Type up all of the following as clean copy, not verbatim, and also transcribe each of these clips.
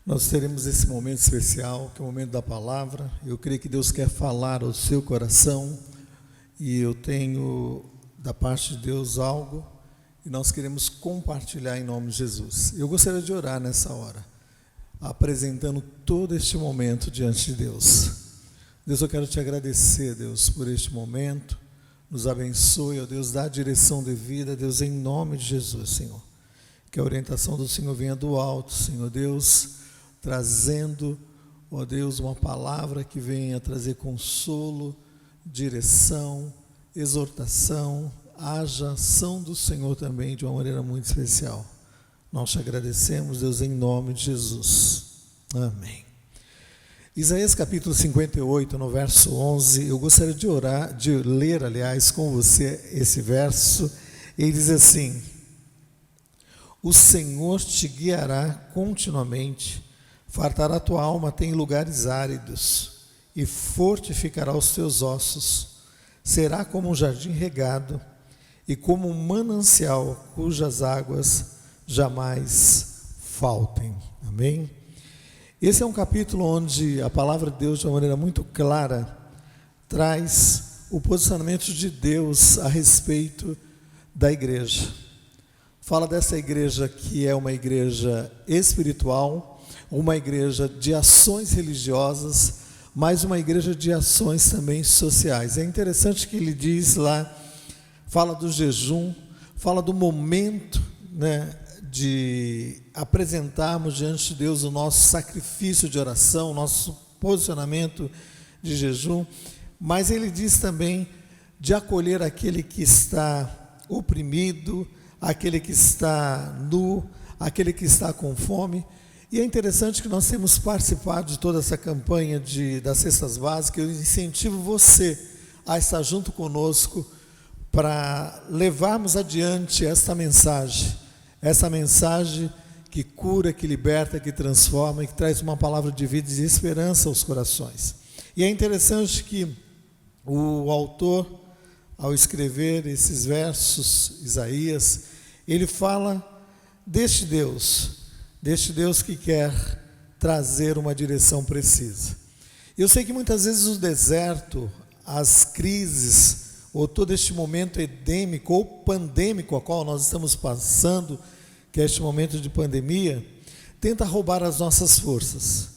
Nós teremos esse momento especial, que é o momento da palavra. Eu creio que Deus quer falar ao seu coração e eu tenho da parte de Deus algo e nós queremos compartilhar em nome de Jesus. Eu gostaria de orar nessa hora, apresentando todo este momento diante de Deus. Deus, eu quero te agradecer, Deus, por este momento. Nos abençoe, ó Deus, dá a direção devida, Deus, em nome de Jesus, Senhor. Que a orientação do Senhor venha do alto, Senhor Deus, trazendo, ó Deus, uma palavra que venha trazer consolo, direção, exortação, haja ação do Senhor também de uma maneira muito especial. Nós te agradecemos, Deus, em nome de Jesus. Amém. Isaías capítulo 58, no verso 11, eu gostaria de ler, com você esse verso. Ele diz assim: o Senhor te guiará continuamente, fartará tua alma até em lugares áridos e fortificará os teus ossos. Será como um jardim regado e como um manancial cujas águas jamais faltem. Amém? Esse é um capítulo onde a palavra de Deus, de uma maneira muito clara, traz o posicionamento de Deus a respeito da igreja. Fala dessa igreja que é uma igreja espiritual, uma igreja de ações religiosas, mas uma igreja de ações também sociais. É interessante que ele diz lá, fala do jejum, fala do momento, de apresentarmos diante de Deus o nosso sacrifício de oração, o nosso posicionamento de jejum, mas ele diz também de acolher aquele que está oprimido, aquele que está nu, aquele que está com fome. E é interessante que nós temos participado de toda essa campanha das cestas básicas. Eu incentivo você a estar junto conosco para levarmos adiante essa mensagem que cura, que liberta, que transforma e que traz uma palavra de vida e de esperança aos corações. E é interessante que o autor, ao escrever esses versos, Isaías, ele fala deste Deus que quer trazer uma direção precisa. Eu sei que muitas vezes o deserto, as crises, ou todo este momento endêmico ou pandêmico a qual nós estamos passando, que é este momento de pandemia, tenta roubar as nossas forças,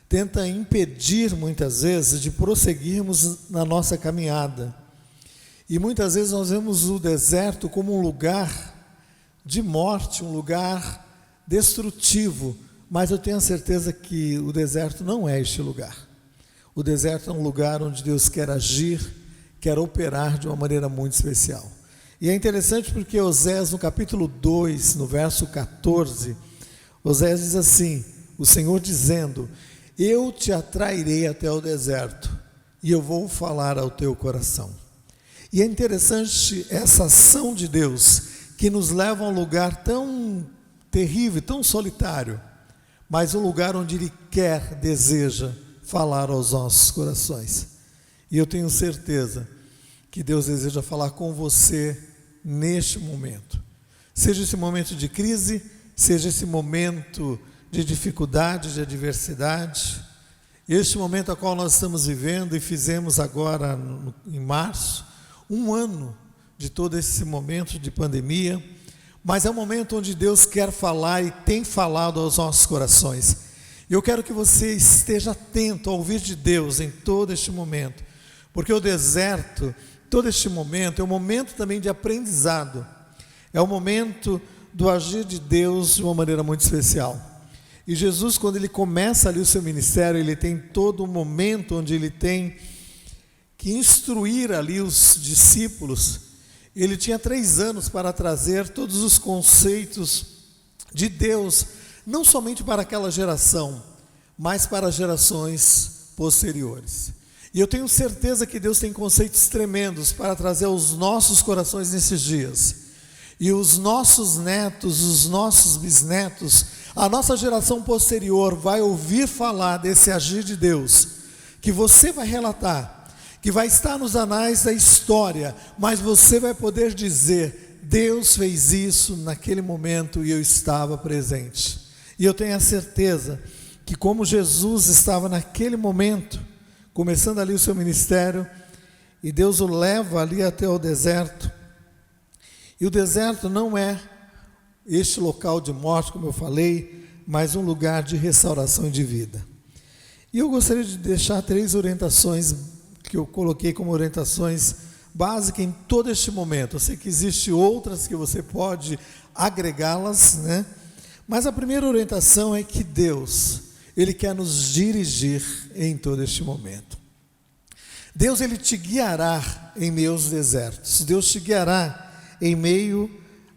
tenta impedir muitas vezes de prosseguirmos na nossa caminhada. E muitas vezes nós vemos o deserto como um lugar de morte, um lugar destrutivo, mas eu tenho a certeza que o deserto não é este lugar. O deserto é um lugar onde Deus quer agir, quer operar de uma maneira muito especial. E é interessante porque Osés, no capítulo 2, no verso 14, Osés diz assim, o Senhor dizendo: eu te atrairei até o deserto e eu vou falar ao teu coração. E é interessante essa ação de Deus, que nos leva a um lugar tão terrível, tão solitário, mas um lugar onde Ele quer, deseja falar aos nossos corações. E eu tenho certeza que Deus deseja falar com você neste momento. Seja esse momento de crise, seja esse momento de dificuldade, de adversidade, este momento a qual nós estamos vivendo e fizemos agora em março, um ano de todo esse momento de pandemia, mas é um momento onde Deus quer falar e tem falado aos nossos corações. Eu quero que você esteja atento ao ouvir de Deus em todo este momento, porque o deserto, todo este momento, é um momento também de aprendizado, é um momento do agir de Deus de uma maneira muito especial. E Jesus, quando Ele começa ali o seu ministério, Ele tem todo um momento onde Ele tem que instruir ali os discípulos. Ele tinha 3 anos para trazer todos os conceitos de Deus, não somente para aquela geração, mas para gerações posteriores. E eu tenho certeza que Deus tem conceitos tremendos para trazer aos nossos corações nesses dias. E os nossos netos, os nossos bisnetos, a nossa geração posterior vai ouvir falar desse agir de Deus, que você vai relatar, que vai estar nos anais da história, mas você vai poder dizer: Deus fez isso naquele momento e eu estava presente. E eu tenho a certeza que como Jesus estava naquele momento, começando ali o seu ministério, e Deus o leva ali até o deserto, e o deserto não é este local de morte, como eu falei, mas um lugar de restauração e de vida. E eu gostaria de deixar 3 orientações, que eu coloquei como orientações básicas em todo este momento. Eu sei que existem outras que você pode agregá-las, né? Mas a primeira orientação é que Deus, Ele quer nos dirigir em todo este momento. Deus, Ele te guiará em meio aos desertos. Deus te guiará em meio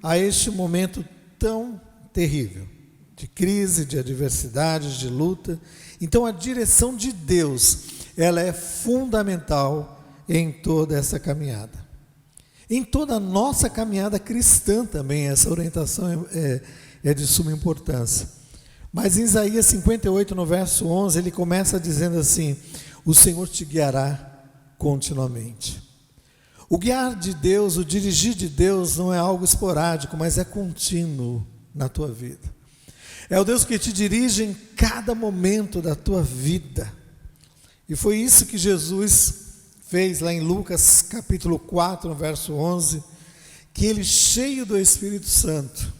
a este momento tão terrível, de crise, de adversidade, de luta. Então a direção de Deus, ela é fundamental em toda essa caminhada. Em toda a nossa caminhada cristã também, essa orientação é de suma importância. Mas em Isaías 58, no verso 11, ele começa dizendo assim: o Senhor te guiará continuamente. O guiar de Deus, o dirigir de Deus não é algo esporádico, mas é contínuo na tua vida. É o Deus que te dirige em cada momento da tua vida. E foi isso que Jesus fez lá em Lucas capítulo 4, no verso 11, que ele, cheio do Espírito Santo,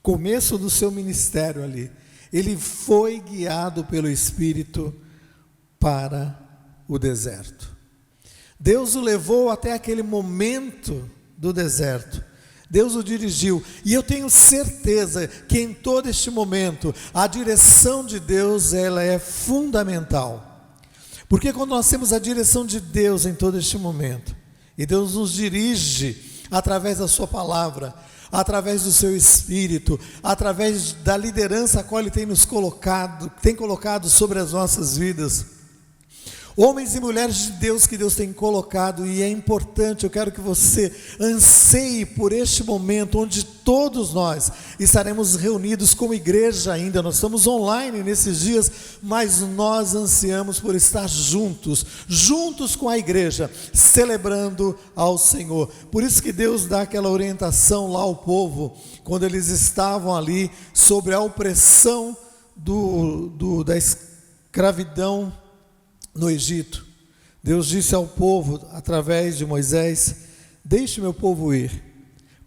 começo do seu ministério ali, ele foi guiado pelo Espírito para o deserto. Deus o levou até aquele momento do deserto. Deus o dirigiu. E eu tenho certeza que em todo este momento, a direção de Deus, ela é fundamental. Porque quando nós temos a direção de Deus em todo este momento, e Deus nos dirige através da sua palavra, através do seu Espírito, através da liderança a qual Ele tem nos colocado, tem colocado sobre as nossas vidas, homens e mulheres de Deus que Deus tem colocado, e é importante, eu quero que você anseie por este momento, onde todos nós estaremos reunidos como igreja ainda. Nós estamos online nesses dias, mas nós ansiamos por estar juntos com a igreja, celebrando ao Senhor. Por isso que Deus dá aquela orientação lá ao povo, quando eles estavam ali, sobre a opressão da escravidão no Egito. Deus disse ao povo, através de Moisés: deixe meu povo ir,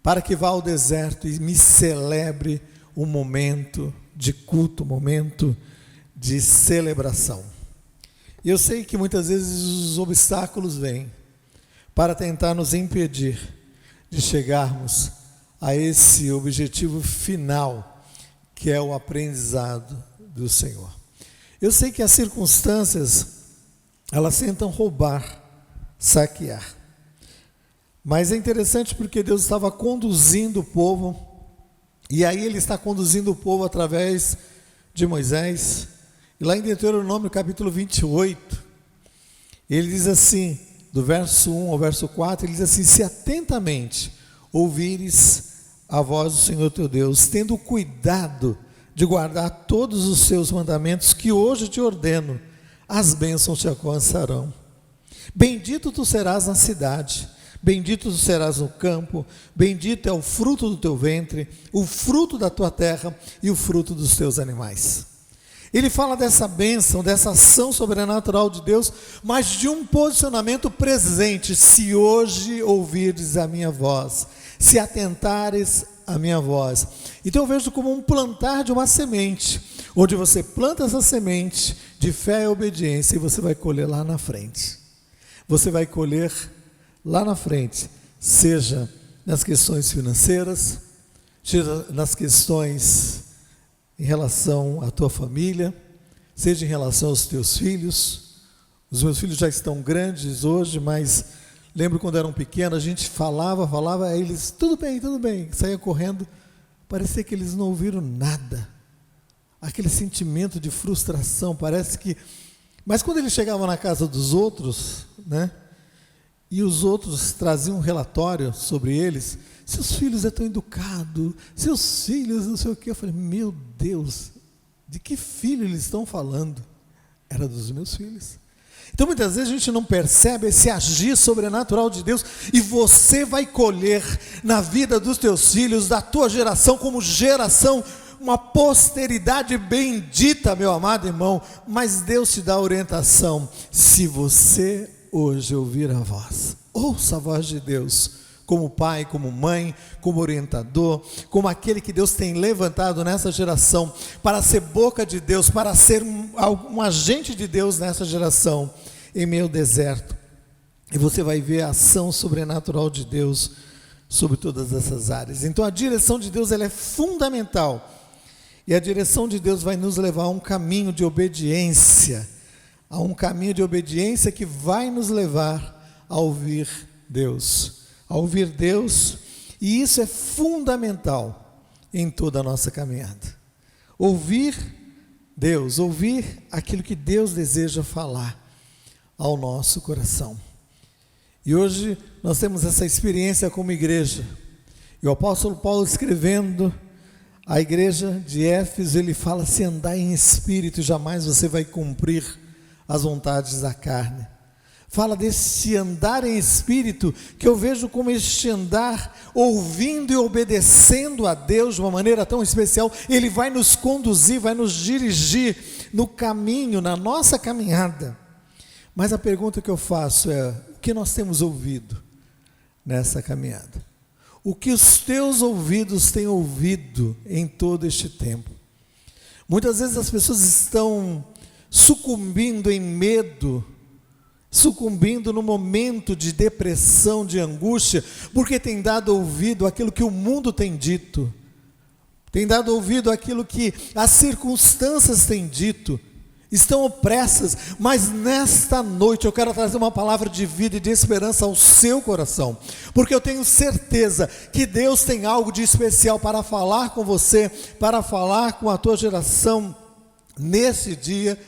para que vá ao deserto e me celebre um momento de culto, um momento de celebração. E eu sei que muitas vezes os obstáculos vêm para tentar nos impedir de chegarmos a esse objetivo final, que é o aprendizado do Senhor. Eu sei que as circunstâncias, elas tentam roubar, saquear. Mas é interessante porque Deus estava conduzindo o povo, e aí Ele está conduzindo o povo através de Moisés. E lá em Deuteronômio capítulo 28, ele diz assim, do verso 1 ao verso 4, ele diz assim: se atentamente ouvires a voz do Senhor teu Deus, tendo cuidado de guardar todos os seus mandamentos que hoje te ordeno, as bênçãos te alcançarão. Bendito tu serás na cidade, bendito tu serás no campo, bendito é o fruto do teu ventre, o fruto da tua terra e o fruto dos teus animais. Ele fala dessa bênção, dessa ação sobrenatural de Deus, mas de um posicionamento presente: se hoje ouvires a minha voz, se atentares a minha voz. Então eu vejo como um plantar de uma semente, onde você planta essa semente de fé e obediência, e você vai colher lá na frente. Você vai colher lá na frente, seja nas questões financeiras, seja nas questões em relação à tua família, seja em relação aos teus filhos. Os meus filhos já estão grandes hoje, mas lembro quando eram pequenos, a gente falava, aí eles, tudo bem, saía correndo, parecia que eles não ouviram nada. Aquele sentimento de frustração, parece que... Mas quando eles chegavam na casa dos outros, né, e os outros traziam um relatório sobre eles: seus filhos é tão educado, seus filhos não sei o quê. Eu falei: meu Deus, de que filho eles estão falando? Era dos meus filhos. Então muitas vezes a gente não percebe esse agir sobrenatural de Deus, e você vai colher na vida dos teus filhos, da tua geração, como geração uma posteridade bendita, meu amado irmão. Mas Deus te dá orientação. Se você hoje ouvir a voz, ouça a voz de Deus, como pai, como mãe, como orientador, como aquele que Deus tem levantado nessa geração para ser boca de Deus, para ser um agente de Deus nessa geração, em meio ao deserto. E você vai ver a ação sobrenatural de Deus sobre todas essas áreas. Então a direção de Deus, ela é fundamental. E a direção de Deus vai nos levar a um caminho de obediência, a um caminho de obediência que vai nos levar a ouvir Deus. A ouvir Deus, e isso é fundamental em toda a nossa caminhada. Ouvir Deus, ouvir aquilo que Deus deseja falar ao nosso coração. E hoje nós temos essa experiência como igreja. E o apóstolo Paulo, escrevendo à igreja de Éfeso, ele fala: se andar em espírito, jamais você vai cumprir as vontades da carne. Fala desse andar em espírito, que eu vejo como este andar, ouvindo e obedecendo a Deus de uma maneira tão especial. Ele vai nos conduzir, vai nos dirigir no caminho, na nossa caminhada. Mas a pergunta que eu faço é: o que nós temos ouvido nessa caminhada? O que os teus ouvidos têm ouvido em todo este tempo? Muitas vezes as pessoas estão sucumbindo em medo, sucumbindo no momento de depressão, de angústia, porque tem dado ouvido àquilo que o mundo tem dito, tem dado ouvido àquilo que as circunstâncias têm dito, estão opressas. Mas nesta noite eu quero trazer uma palavra de vida e de esperança ao seu coração, porque eu tenho certeza que Deus tem algo de especial para falar com você, para falar com a tua geração nesse dia,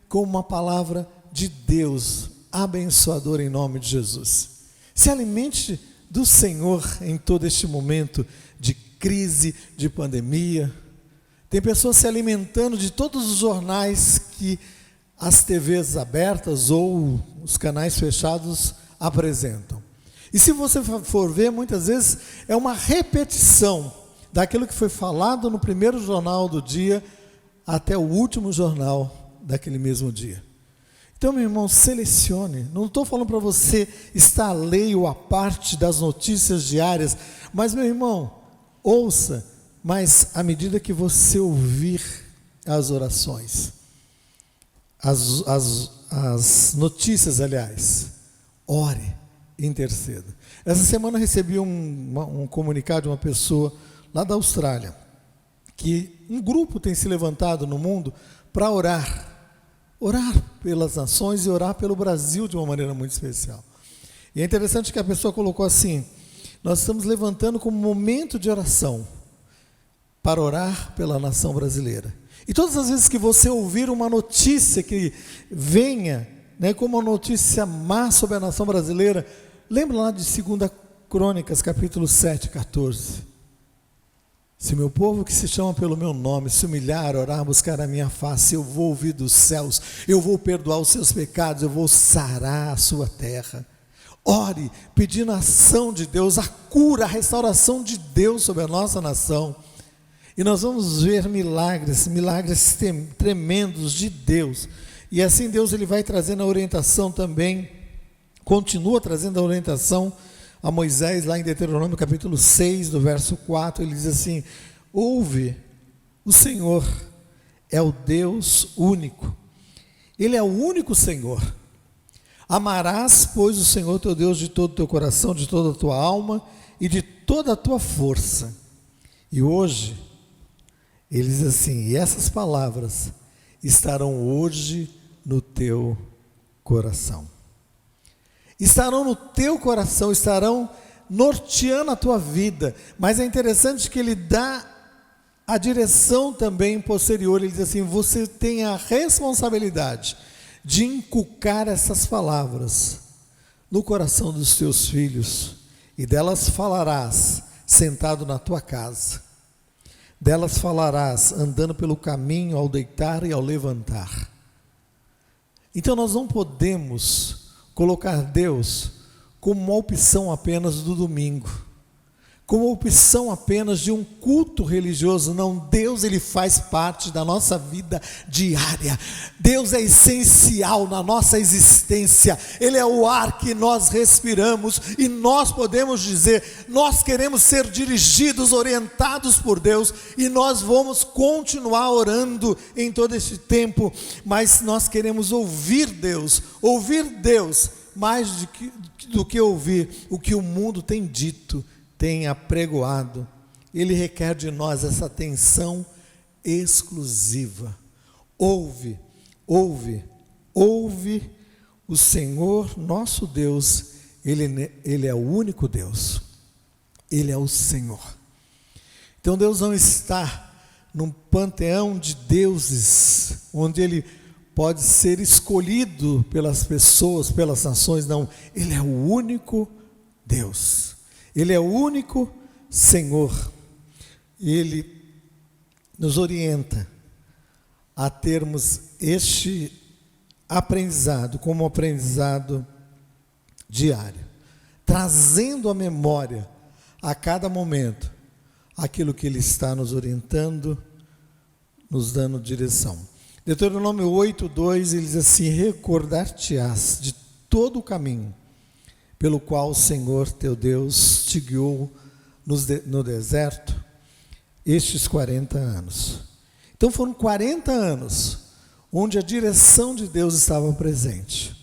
com uma palavra de Deus abençoador em nome de Jesus. Se alimente do Senhor em todo este momento de crise, de pandemia. Tem pessoas se alimentando de todos os jornais que as TVs abertas ou os canais fechados apresentam. E se você for ver, muitas vezes é uma repetição daquilo que foi falado no primeiro jornal do dia até o último jornal daquele mesmo dia. Então, meu irmão, selecione. Não estou falando para você estar alheio à parte das notícias diárias, mas, meu irmão, ouça. Mas à medida que você ouvir as orações, as notícias, aliás, ore, interceda. Essa semana eu recebi um comunicado de uma pessoa lá da Austrália, que um grupo tem se levantado no mundo para orar pelas nações e orar pelo Brasil de uma maneira muito especial. E é interessante que a pessoa colocou assim: nós estamos levantando como momento de oração para orar pela nação brasileira. E todas as vezes que você ouvir uma notícia que venha, como uma notícia má sobre a nação brasileira, lembra lá de 2 Crônicas, capítulo 7, 14. Se meu povo que se chama pelo meu nome se humilhar, orar, buscar a minha face, eu vou ouvir dos céus, eu vou perdoar os seus pecados, eu vou sarar a sua terra. Ore, pedindo a ação de Deus, a cura, a restauração de Deus sobre a nossa nação. E nós vamos ver milagres tremendos de Deus. E assim Deus, ele vai trazendo a orientação também, continua trazendo a orientação a Moisés, lá em Deuteronômio capítulo 6, do verso 4, ele diz assim: ouve, o Senhor é o Deus único, Ele é o único Senhor. Amarás, pois, o Senhor teu Deus de todo o teu coração, de toda a tua alma e de toda a tua força. E hoje, ele diz assim: e essas palavras estarão hoje no teu coração. Estarão no teu coração, estarão norteando a tua vida. Mas é interessante que ele dá a direção também posterior. Ele diz assim: você tem a responsabilidade de inculcar essas palavras no coração dos teus filhos, e delas falarás sentado na tua casa, delas falarás andando pelo caminho, ao deitar e ao levantar. Então nós não podemos colocar Deus como uma opção apenas do domingo, como opção apenas de um culto religioso. Não, Deus, Ele faz parte da nossa vida diária. Deus é essencial na nossa existência. Ele é o ar que nós respiramos, e nós podemos dizer, nós queremos ser dirigidos, orientados por Deus, e nós vamos continuar orando em todo este tempo, mas nós queremos ouvir Deus mais do que ouvir o que o mundo tem dito, tem apregoado. Ele requer de nós essa atenção exclusiva. Ouve o Senhor nosso Deus. Ele é o único Deus, Ele é o Senhor. Então Deus não está num panteão de deuses, onde Ele pode ser escolhido pelas pessoas, pelas nações. Não, Ele é o único Deus, Ele é o único Senhor. Ele nos orienta a termos este aprendizado como um aprendizado diário, trazendo à memória a cada momento aquilo que Ele está nos orientando, nos dando direção. Deuteronômio 8:2, ele diz assim: recordar-te-ás de todo o caminho pelo qual o Senhor teu Deus te guiou no deserto estes 40 anos. Então foram 40 anos onde a direção de Deus estava presente,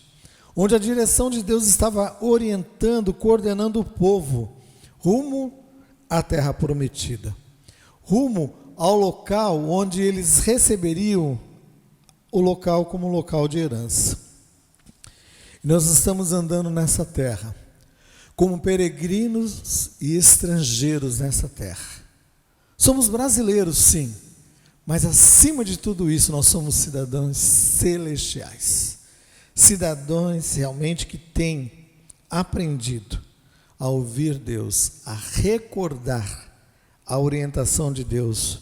onde a direção de Deus estava orientando, coordenando o povo rumo à terra prometida, rumo ao local onde eles receberiam o local como local de herança. Nós estamos andando nessa terra como peregrinos e estrangeiros nessa terra. Somos brasileiros, sim, mas acima de tudo isso nós somos cidadãos celestiais, cidadãos realmente que têm aprendido a ouvir Deus, a recordar a orientação de Deus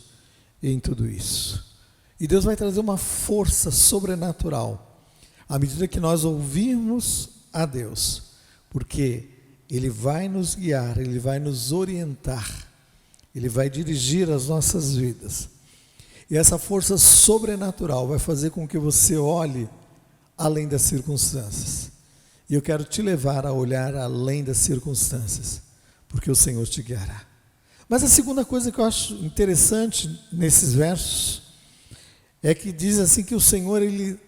em tudo isso. E Deus vai trazer uma força sobrenatural à medida que nós ouvirmos a Deus, porque Ele vai nos guiar, Ele vai nos orientar, Ele vai dirigir as nossas vidas. E essa força sobrenatural vai fazer com que você olhe além das circunstâncias. E eu quero te levar a olhar além das circunstâncias, porque o Senhor te guiará. Mas a segunda coisa que eu acho interessante nesses versos é que diz assim que o Senhor, Ele,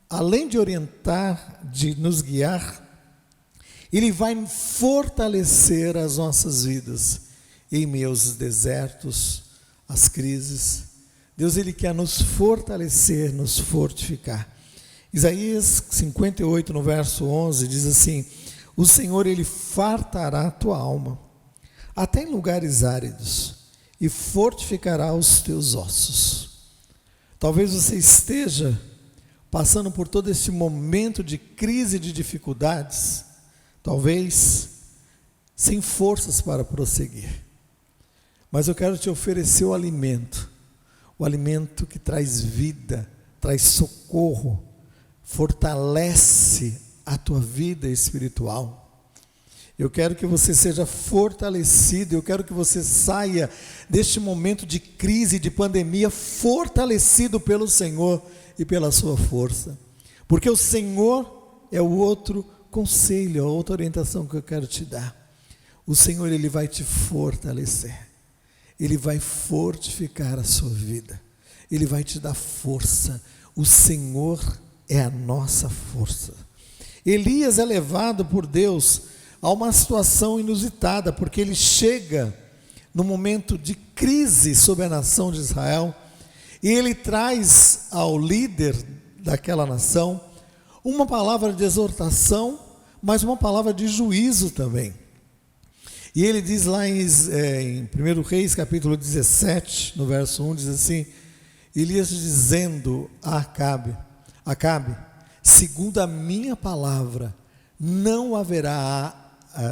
além de orientar, de nos guiar, Ele vai fortalecer as nossas vidas em meio aos desertos, às crises. Deus, Ele quer nos fortalecer, nos fortificar. Isaías 58, no verso 11, diz assim: o Senhor, Ele fartará a tua alma, até em lugares áridos, e fortificará os teus ossos. Talvez você esteja passando por todo esse momento de crise, de dificuldades, talvez sem forças para prosseguir. Mas eu quero te oferecer o alimento que traz vida, traz socorro, fortalece a tua vida espiritual. Eu quero que você seja fortalecido, eu quero que você saia deste momento de crise, de pandemia, fortalecido pelo Senhor e pela sua força. Porque o Senhor é o outro conselho, a outra orientação que eu quero te dar. O Senhor, Ele vai te fortalecer, Ele vai fortificar a sua vida, Ele vai te dar força. O Senhor é a nossa força. Elias é levado por Deus a uma situação inusitada, porque ele chega no momento de crise sobre a nação de Israel, e ele traz ao líder daquela nação uma palavra de exortação, mas uma palavra de juízo também. E ele diz lá em 1 Reis capítulo 17, no verso 1, diz assim: Elias dizendo a Acabe, segundo a minha palavra, não haverá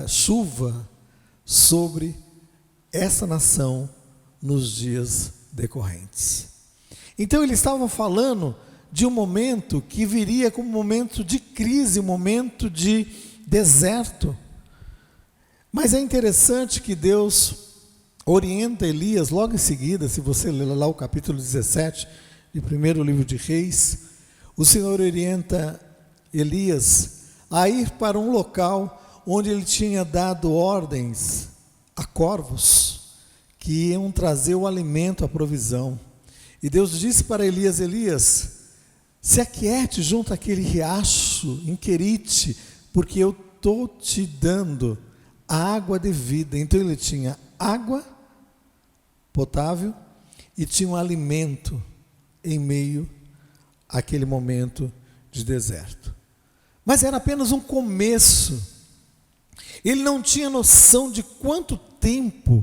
chuva sobre essa nação nos dias decorrentes. Então ele estava falando de um momento que viria como um momento de crise, um momento de deserto. Mas é interessante que Deus orienta Elias logo em seguida. Se você ler lá o capítulo 17 de primeiro livro de Reis, o Senhor orienta Elias a ir para um local onde ele tinha dado ordens a corvos que iam trazer o alimento, a provisão. E Deus disse para Elias: Elias, se aquiete junto àquele riacho em Querite, porque eu estou te dando a água de vida. Então ele tinha água potável e tinha um alimento em meio àquele momento de deserto. Mas era apenas um começo. Ele não tinha noção de quanto tempo,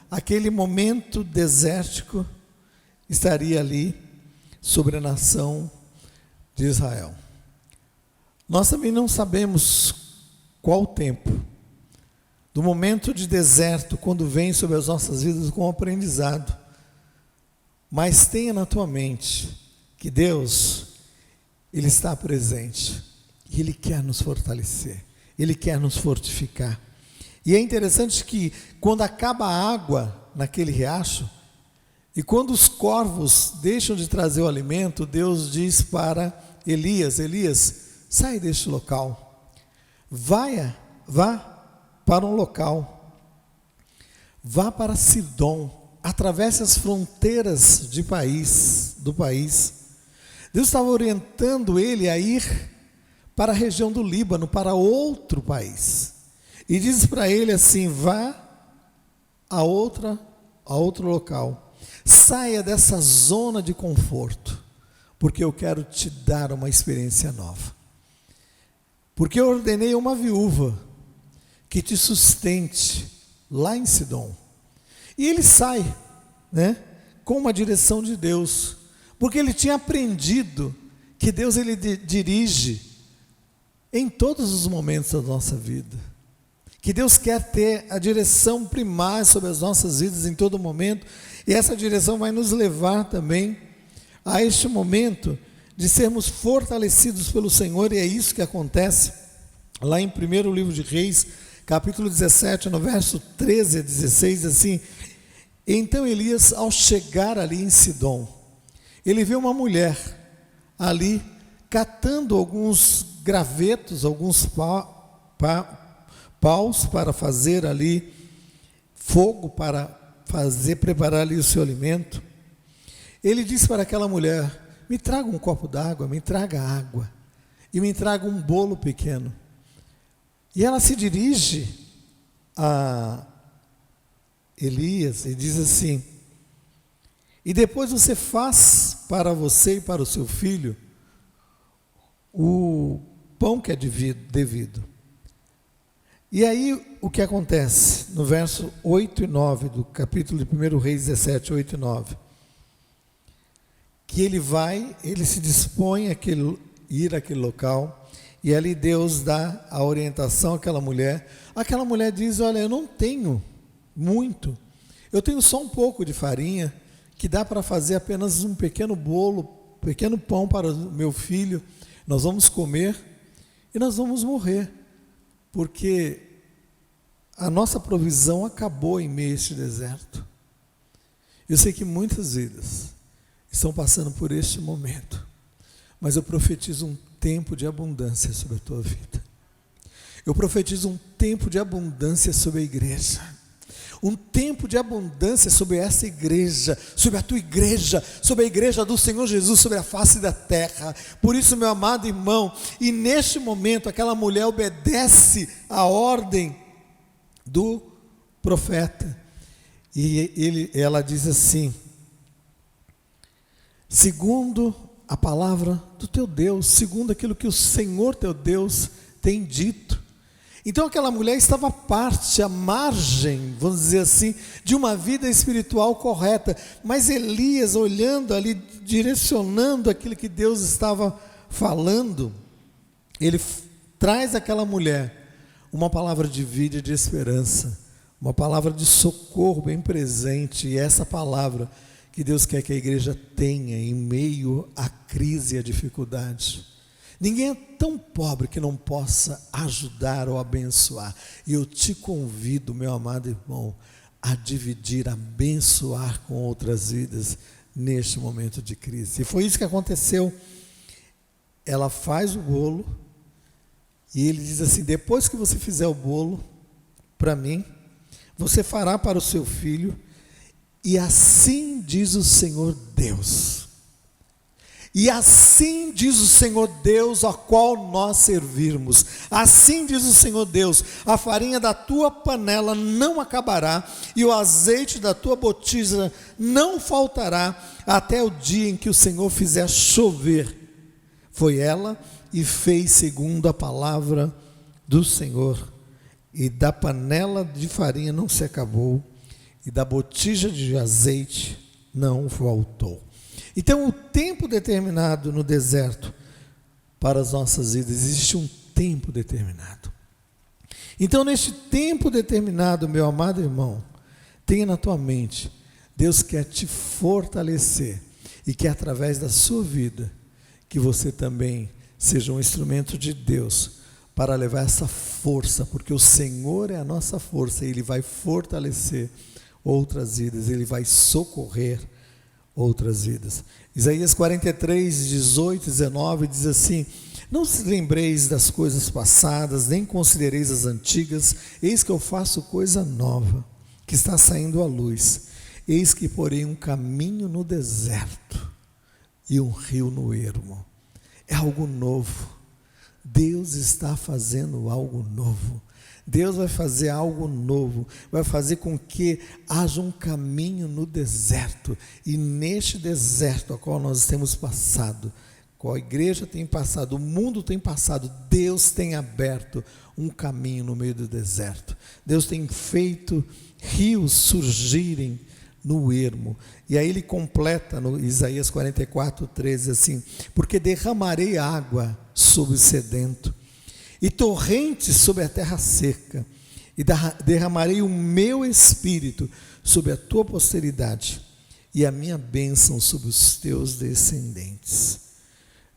aquele momento desértico estaria ali sobre a nação de Israel. Nós também não sabemos qual o tempo do momento de deserto, quando vem sobre as nossas vidas com aprendizado. Mas tenha na tua mente que Deus, Ele está presente e Ele quer nos fortalecer, Ele quer nos fortificar. E é interessante que quando acaba a água naquele riacho, e quando os corvos deixam de trazer o alimento, Deus diz para Elias: Elias, sai deste local, vá para um local, vá para Sidom, atravesse as fronteiras do país. Deus estava orientando ele a ir para a região do Líbano, para outro país, e diz para ele assim: vá a outro local, saia dessa zona de conforto, porque eu quero te dar uma experiência nova, porque eu ordenei uma viúva que te sustente lá em Sidom. E ele sai, com uma direção de Deus, porque ele tinha aprendido que Deus, ele dirige em todos os momentos da nossa vida, que Deus quer ter a direção primária sobre as nossas vidas em todo momento, e essa direção vai nos levar também a este momento de sermos fortalecidos pelo Senhor. E é isso que acontece lá em primeiro livro de Reis, capítulo 17, no verso 13 a 16, assim: então Elias, ao chegar ali em Sidom, ele vê uma mulher ali catando alguns gravetos, alguns paus para fazer ali fogo, para preparar ali o seu alimento. Ele disse para aquela mulher: me traga um copo d'água, me traga água e me traga um bolo pequeno. E ela se dirige a Elias e diz assim: e depois você faz para você e para o seu filho o pão que é devido. E aí o que acontece? No verso 8 e 9 do capítulo de 1 Reis 17, 8 e 9, que ele se dispõe a ir àquele local, e ali Deus dá a orientação àquela mulher. Aquela mulher diz: olha, eu não tenho muito, eu tenho só um pouco de farinha, que dá para fazer apenas um pequeno bolo, pequeno pão para o meu filho. Nós vamos comer e nós vamos morrer, porque a nossa provisão acabou em meio a este deserto. Eu sei que muitas vidas estão passando por este momento, mas eu profetizo um tempo de abundância sobre a tua vida. Eu profetizo um tempo de abundância sobre a igreja, um tempo de abundância sobre essa igreja, sobre a tua igreja, sobre a igreja do Senhor Jesus, sobre a face da terra. Por isso, meu amado irmão, e neste momento aquela mulher obedece a ordem do profeta, e ela diz assim: segundo a palavra do teu Deus, segundo aquilo que o Senhor teu Deus tem dito. Então aquela mulher estava à margem, vamos dizer assim, de uma vida espiritual correta, mas Elias, olhando ali, direcionando aquilo que Deus estava falando, ele traz àquela mulher uma palavra de vida e de esperança, uma palavra de socorro bem presente, e essa palavra que Deus quer que a igreja tenha em meio à crise e à dificuldade. Ninguém é tão pobre que não possa ajudar ou abençoar. E eu te convido, meu amado irmão, a dividir, abençoar com outras vidas neste momento de crise. E foi isso que aconteceu. Ela faz o bolo e ele diz assim: depois que você fizer o bolo para mim, você fará para o seu filho, e assim diz o Senhor Deus. E assim diz o Senhor Deus, a qual nós servirmos. Assim diz o Senhor Deus: a farinha da tua panela não acabará, e o azeite da tua botija não faltará, até o dia em que o Senhor fizer chover. Foi ela e fez segundo a palavra do Senhor. E da panela de farinha não se acabou, e da botija de azeite não faltou. Então, o tempo determinado no deserto para as nossas vidas, existe um tempo determinado. Então, neste tempo determinado, meu amado irmão, tenha na tua mente, Deus quer te fortalecer e que através da sua vida, que você também seja um instrumento de Deus para levar essa força, porque o Senhor é a nossa força, e Ele vai fortalecer outras vidas, Ele vai socorrer outras vidas. Isaías 43, 18, 19 diz assim: não se lembreis das coisas passadas, nem considereis as antigas, eis que eu faço coisa nova, que está saindo à luz, eis que porei um caminho no deserto, e um rio no ermo. É algo novo, Deus está fazendo algo novo. Deus vai fazer algo novo, vai fazer com que haja um caminho no deserto, e neste deserto a qual nós temos passado, qual a igreja tem passado, o mundo tem passado, Deus tem aberto um caminho no meio do deserto. Deus tem feito rios surgirem no ermo. E aí ele completa no Isaías 44, 13 assim: porque derramarei água sobre o sedento, e torrentes sobre a terra seca, e derramarei o meu espírito sobre a tua posteridade, e a minha bênção sobre os teus descendentes.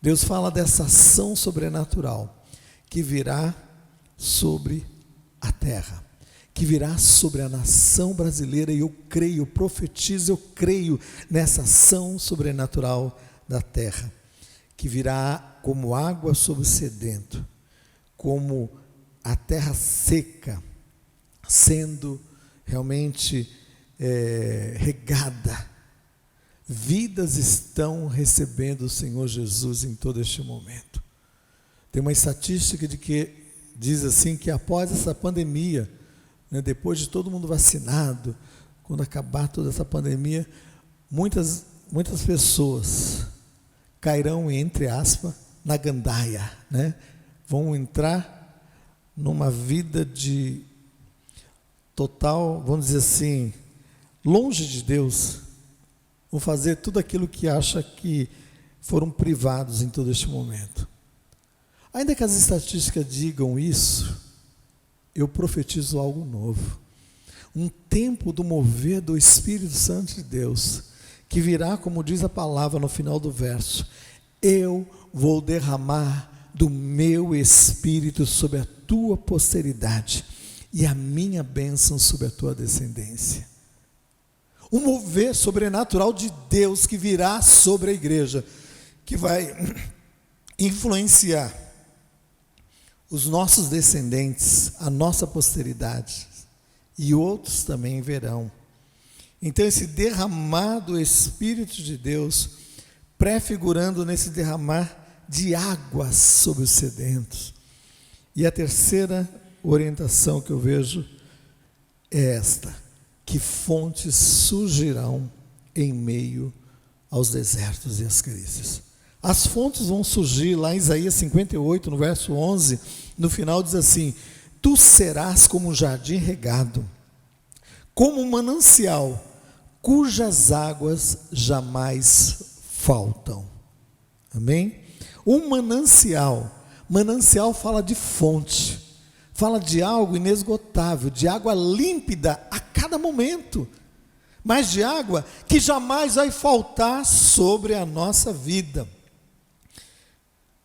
Deus fala dessa ação sobrenatural que virá sobre a terra, que virá sobre a nação brasileira, e eu creio, profetizo, eu creio nessa ação sobrenatural da terra, que virá como água sobre o sedento, como a terra seca, sendo realmente regada. Vidas estão recebendo o Senhor Jesus em todo este momento. Tem uma estatística de que diz assim, que após essa pandemia, né, depois de todo mundo vacinado, quando acabar toda essa pandemia, muitas pessoas cairão, entre aspas, na gandaia, né? Vão entrar numa vida de total, vamos dizer assim, longe de Deus, vão fazer tudo aquilo que acha que foram privados em todo este momento. Ainda que as estatísticas digam isso, eu profetizo algo novo, um tempo do mover do Espírito Santo de Deus, que virá, como diz a palavra no final do verso: eu vou derramar do meu espírito sobre a tua posteridade, e a minha bênção sobre a tua descendência. Um mover sobrenatural de Deus que virá sobre a igreja, que vai influenciar os nossos descendentes, a nossa posteridade, e outros também verão. Então, esse derramar do Espírito de Deus, prefigurando nesse derramar de águas sobre os sedentos. E a terceira orientação que eu vejo é esta: que fontes surgirão em meio aos desertos e às crises. As fontes vão surgir lá em Isaías 58, no verso 11, no final diz assim: tu serás como um jardim regado, como um manancial, cujas águas jamais faltam. Amém? Um manancial fala de fonte, fala de algo inesgotável, de água límpida a cada momento, mas de água que jamais vai faltar sobre a nossa vida.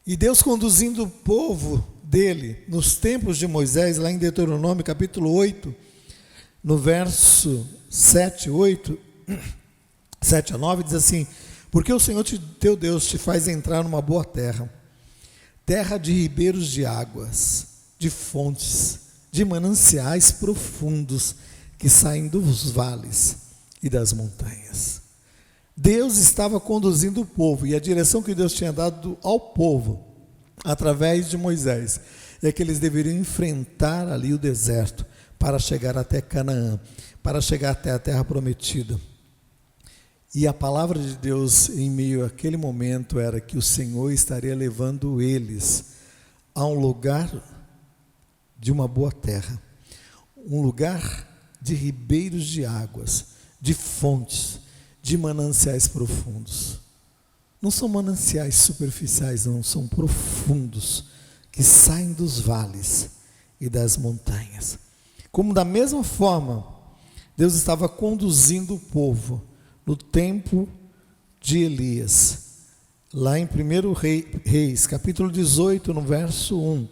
E Deus conduzindo o povo dele nos tempos de Moisés, lá em Deuteronômio capítulo 8, no verso 7 a 9, diz assim: porque o Senhor teu Deus te faz entrar numa boa terra, terra de ribeiros de águas, de fontes, de mananciais profundos que saem dos vales e das montanhas. Deus estava conduzindo o povo, e a direção que Deus tinha dado ao povo, através de Moisés, é que eles deveriam enfrentar ali o deserto, para chegar até Canaã, para chegar até a terra prometida. E a palavra de Deus em meio àquele momento era que o Senhor estaria levando eles a um lugar de uma boa terra, um lugar de ribeiros de águas, de fontes, de mananciais profundos. Não são mananciais superficiais, não, são profundos, que saem dos vales e das montanhas. Como da mesma forma, Deus estava conduzindo o povo no tempo de Elias, lá em 1 Reis, capítulo 18, no verso 1,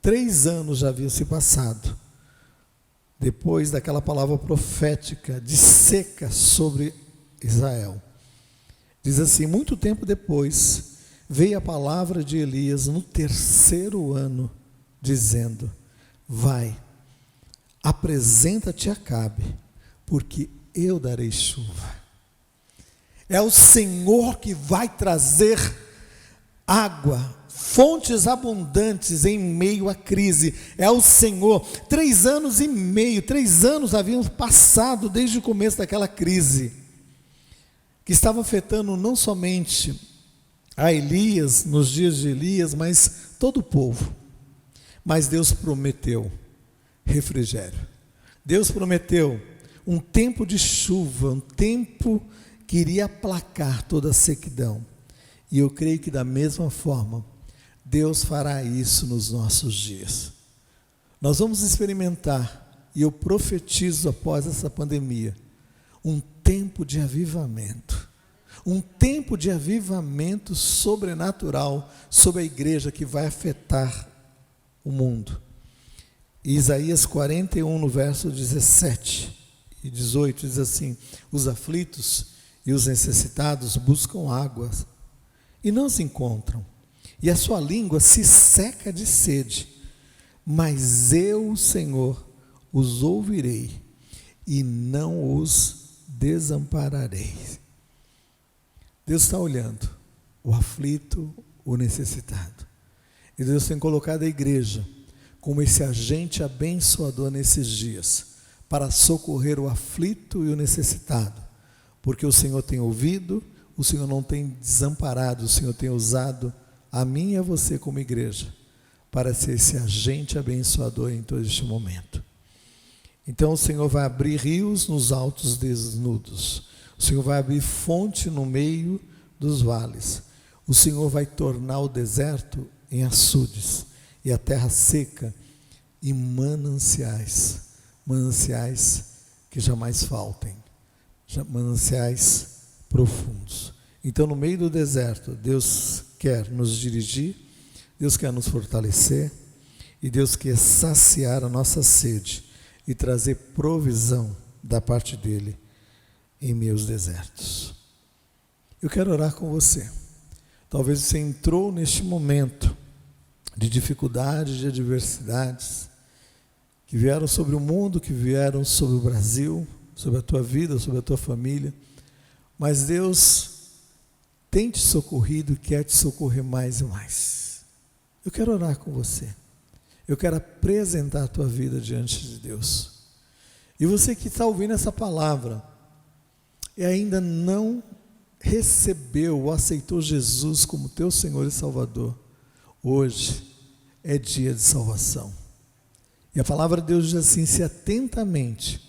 3 anos já haviam se passado, depois daquela palavra profética de seca sobre Israel. Diz assim: muito tempo depois, veio a palavra de Elias no 3º ano, dizendo: vai, apresenta-te a Acabe, porque eu darei chuva. É o Senhor que vai trazer água, fontes abundantes em meio à crise. É o Senhor. 3 anos e meio, 3 anos haviam passado desde o começo daquela crise, que estava afetando não somente a Elias, nos dias de Elias, mas todo o povo. Mas Deus prometeu refrigério. Deus prometeu um tempo de chuva, um tempo que iria aplacar toda a sequidão. E eu creio que da mesma forma, Deus fará isso nos nossos dias. Nós vamos experimentar, e eu profetizo após essa pandemia, um tempo de avivamento. Um tempo de avivamento sobrenatural sobre a igreja, que vai afetar o mundo. Isaías 41, no verso 17 e 18, diz assim: os aflitos e os necessitados buscam águas e não se encontram, e a sua língua se seca de sede, mas eu, o Senhor, os ouvirei e não os desampararei. Deus está olhando o aflito, o necessitado, e Deus tem colocado a igreja como esse agente abençoador nesses dias, para socorrer o aflito e o necessitado, porque o Senhor tem ouvido, o Senhor não tem desamparado, o Senhor tem usado a mim e a você como igreja, para ser esse agente abençoador em todo este momento. Então o Senhor vai abrir rios nos altos desnudos, o Senhor vai abrir fonte no meio dos vales, o Senhor vai tornar o deserto em açudes, e a terra seca em mananciais, mananciais que jamais faltem, mananciais profundos. Então, no meio do deserto, Deus quer nos dirigir, Deus quer nos fortalecer, e Deus quer saciar a nossa sede e trazer provisão da parte dele em meus desertos. Eu quero orar com você. Talvez você entrou neste momento de dificuldades, de adversidades, que vieram sobre o mundo, que vieram sobre o Brasil, sobre a tua vida, sobre a tua família, mas Deus tem te socorrido e quer te socorrer mais e mais. Eu quero orar com você, eu quero apresentar a tua vida diante de Deus, e você que está ouvindo essa palavra, e ainda não recebeu ou aceitou Jesus como teu Senhor e Salvador, hoje é dia de salvação. E a palavra de Deus diz assim: se atentamente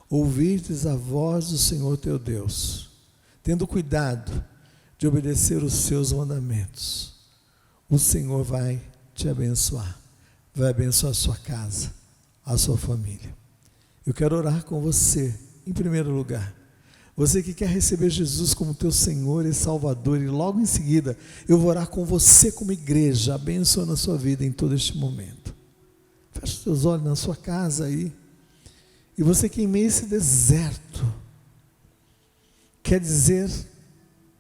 ouvirdes a voz do Senhor teu Deus, tendo cuidado de obedecer os seus mandamentos, o Senhor vai te abençoar, vai abençoar a sua casa, a sua família. Eu quero orar com você, em primeiro lugar, Você que quer receber Jesus como teu Senhor e Salvador, e logo em seguida eu vou orar com você como igreja, abençoando a sua vida em todo este momento. Feche os teus olhos na sua casa aí. E você que em meio a esse deserto quer dizer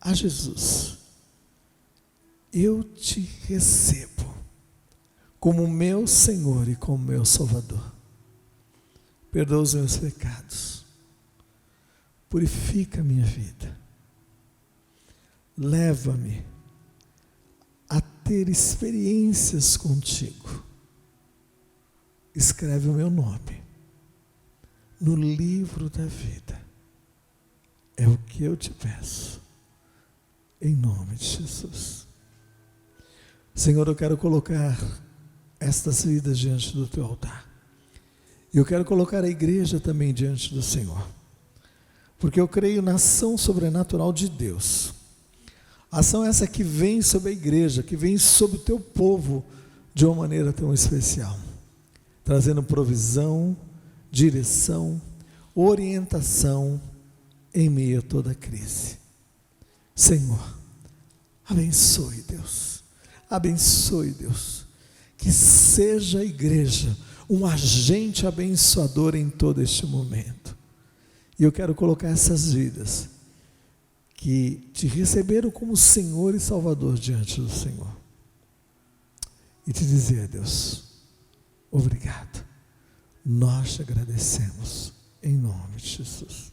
a Jesus: eu te recebo como meu Senhor e como meu Salvador. Perdoa os meus pecados. Purifica a minha vida. Leva-me a ter experiências contigo. Escreve o meu nome no livro da vida. É o que eu te peço, em nome de Jesus. Senhor, eu quero colocar estas vidas diante do teu altar. Eu quero colocar a igreja também diante do Senhor, porque eu creio na ação sobrenatural de Deus. A ação essa que vem sobre a igreja, que vem sobre o teu povo de uma maneira tão especial, trazendo provisão, direção, orientação em meio a toda crise. Senhor, abençoe, Deus. Abençoe, Deus. Que seja a igreja um agente abençoador em todo este momento. E eu quero colocar essas vidas que te receberam como Senhor e Salvador diante do Senhor. E te dizer, Deus, obrigado. Nós te agradecemos em nome de Jesus.